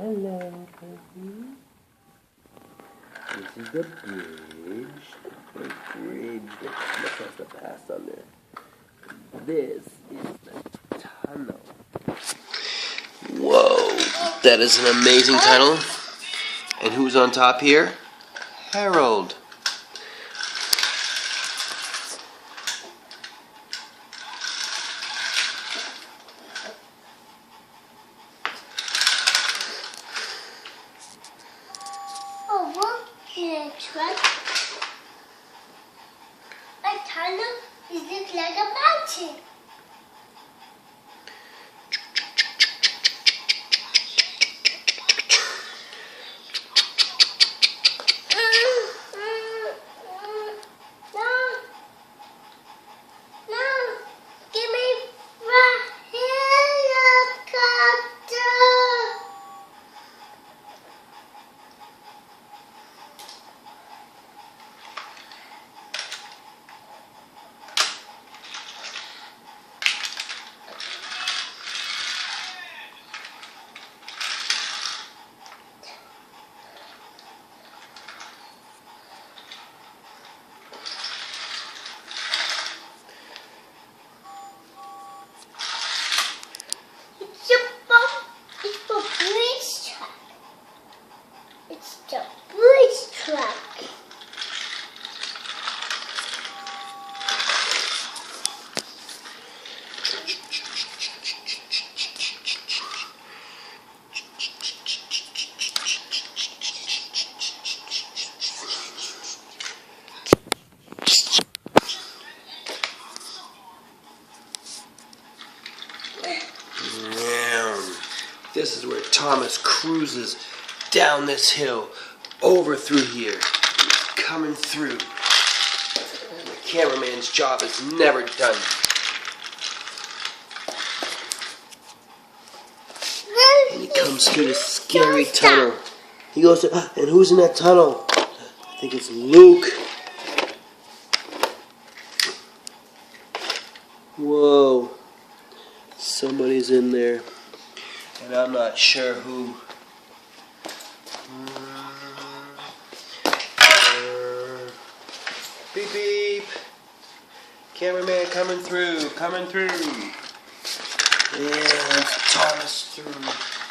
Hello, baby. This is the bridge. The bridge that has to pass under. This is the tunnel. Whoa, that is an amazing tunnel. And who's on top here? Harold. Oh, look, here, truck. A tunnel is looks like a mountain. It's the bridge track. This is where Thomas cruises down this hill, over through here, coming through. The cameraman's job is never done. And he comes through this scary tunnel. He goes to, and who's in that tunnel? I think it's Luke. Whoa, somebody's in there. And I'm not sure who. Beep beep. Cameraman coming through, coming through. Yeah, let's Thomas through.